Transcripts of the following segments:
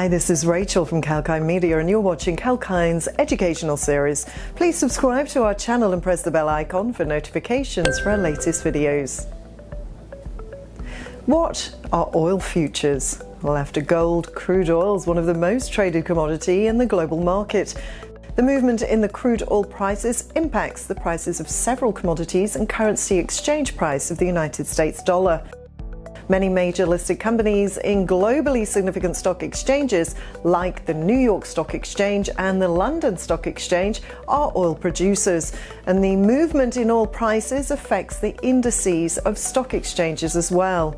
Hi, this is Rachel from Kalkinemedia and you're watching Kalkine's educational series. Please subscribe to our channel and press the bell icon for notifications for our latest videos. What are oil futures? Well, after gold, crude oil is one of the most traded commodity in the global market. The movement in the crude oil prices impacts the prices of several commodities and currency exchange price of the United States dollar. Many major listed companies in globally significant stock exchanges, like the New York Stock Exchange and the London Stock Exchange, are oil producers, and the movement in oil prices affects the indices of stock exchanges as well.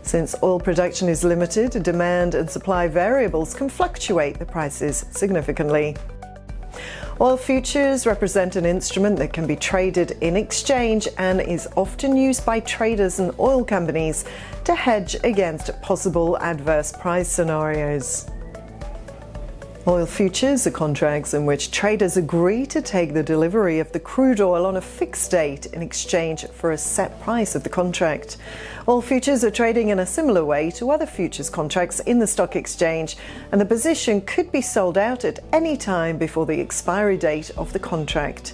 Since oil production is limited, demand and supply variables can fluctuate the prices significantly. Oil futures represent an instrument that can be traded in exchange and is often used by traders and oil companies to hedge against possible adverse price scenarios. Oil futures are contracts in which traders agree to take the delivery of the crude oil on a fixed date in exchange for a set price of the contract. Oil futures are trading in a similar way to other futures contracts in the stock exchange, and the position could be sold out at any time before the expiry date of the contract.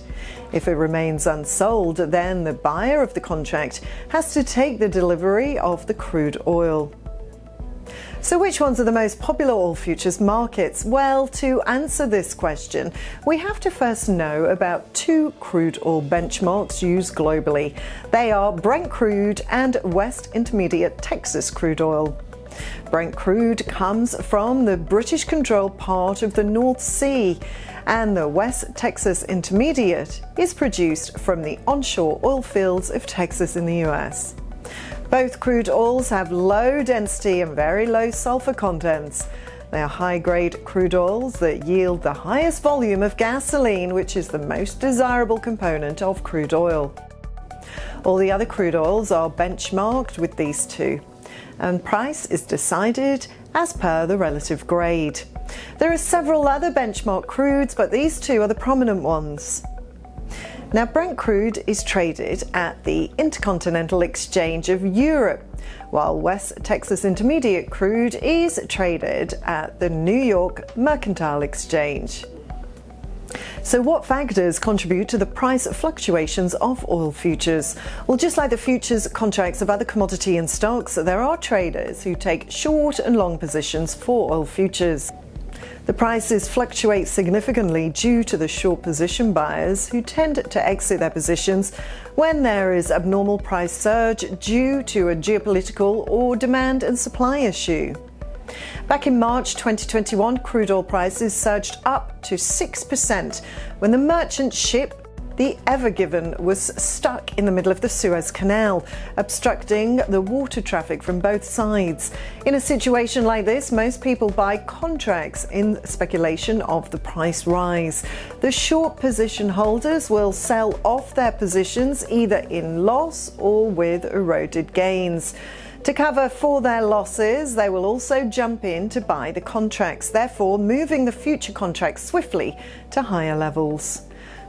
If it remains unsold, then the buyer of the contract has to take the delivery of the crude oil. So which ones are the most popular oil futures markets? Well, to answer this question, we have to first know about two crude oil benchmarks used globally. They are Brent crude and West Intermediate Texas crude oil. Brent crude comes from the British-controlled part of the North Sea, and the West Texas Intermediate is produced from the onshore oil fields of Texas in the US. Both crude oils have low density and very low sulfur contents. They are high-grade crude oils that yield the highest volume of gasoline, which is the most desirable component of crude oil. All the other crude oils are benchmarked with these two, and price is decided as per the relative grade. There are several other benchmark crudes, but these two are the prominent ones. Now, Brent crude is traded at the Intercontinental Exchange of Europe, while West Texas Intermediate crude is traded at the New York Mercantile Exchange. So what factors contribute to the price fluctuations of oil futures? Well, just like the futures contracts of other commodity and stocks, there are traders who take short and long positions for oil futures. The prices fluctuate significantly due to the short position buyers who tend to exit their positions when there is abnormal price surge due to a geopolitical or demand and supply issue. Back in March 2021, crude oil prices surged up to 6% when the merchant ship the Ever Given was stuck in the middle of the Suez Canal, obstructing the water traffic from both sides. In a situation like this, most people buy contracts in speculation of the price rise. The short position holders will sell off their positions either in loss or with eroded gains. To cover for their losses, they will also jump in to buy the contracts, therefore moving the future contracts swiftly to higher levels.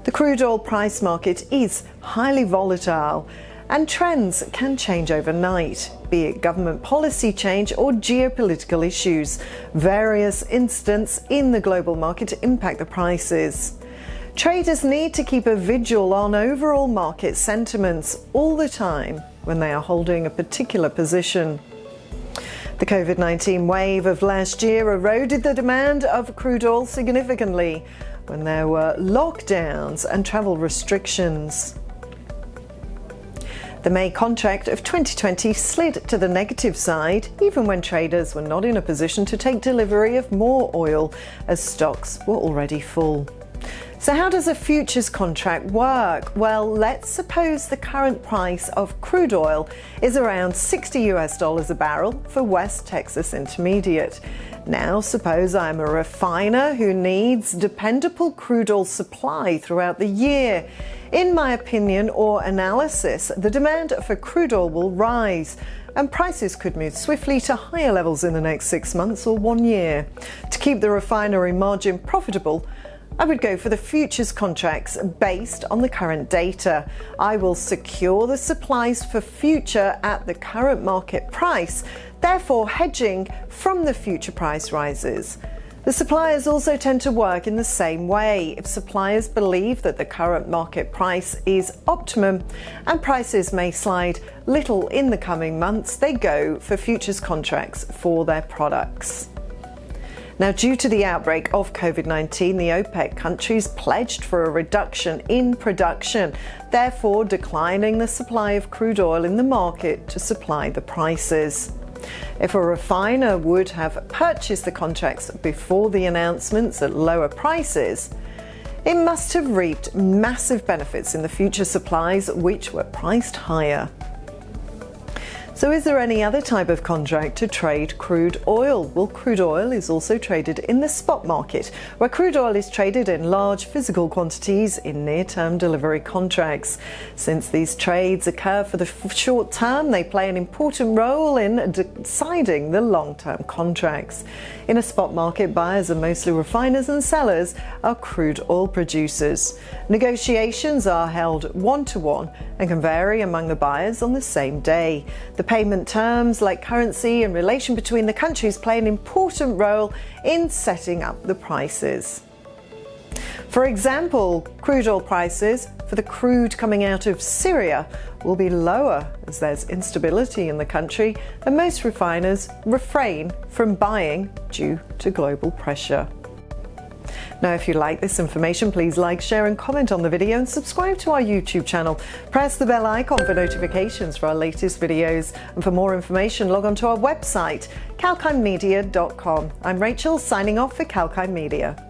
The crude oil price market is highly volatile, and trends can change overnight, be it government policy change or geopolitical issues. Various incidents in the global market impact the prices. Traders need to keep a vigil on overall market sentiments all the time when they are holding a particular position. The COVID-19 wave of last year eroded the demand of crude oil significantly when there were lockdowns and travel restrictions. The May contract of 2020 slid to the negative side, even when traders were not in a position to take delivery of more oil, as stocks were already full. So how does a futures contract work? Well, let's suppose the current price of crude oil is around $60 a barrel for West Texas Intermediate. Now, suppose I'm a refiner who needs dependable crude oil supply throughout the year. In my opinion or analysis, the demand for crude oil will rise, and prices could move swiftly to higher levels in the next 6 months or 1 year. To keep the refinery margin profitable, I would go for the futures contracts based on the current data. I will secure the supplies for future at the current market price, therefore hedging from the future price rises. The suppliers also tend to work in the same way. If suppliers believe that the current market price is optimum and prices may slide little in the coming months, they go for futures contracts for their products. Now, due to the outbreak of COVID-19, the OPEC countries pledged for a reduction in production, therefore declining the supply of crude oil in the market to supply the prices. If a refiner would have purchased the contracts before the announcements at lower prices, it must have reaped massive benefits in the future supplies, which were priced higher. So is there any other type of contract to trade crude oil? Well, crude oil is also traded in the spot market, where crude oil is traded in large physical quantities in near-term delivery contracts. Since these trades occur for the short term, they play an important role in deciding the long-term contracts. In a spot market, buyers are mostly refiners and sellers are crude oil producers. Negotiations are held one-to-one and can vary among the buyers on the same day. The payment terms, like currency and relation between the countries, play an important role in setting up the prices. For example, crude oil prices for the crude coming out of Syria will be lower as there's instability in the country and most refiners refrain from buying due to global pressure. Now, if you like this information, please like, share and comment on the video and subscribe to our YouTube channel. Press the bell icon for notifications for our latest videos. And for more information, log on to our website, kalkinemedia.com. I'm Rachel, signing off for Kalkinemedia.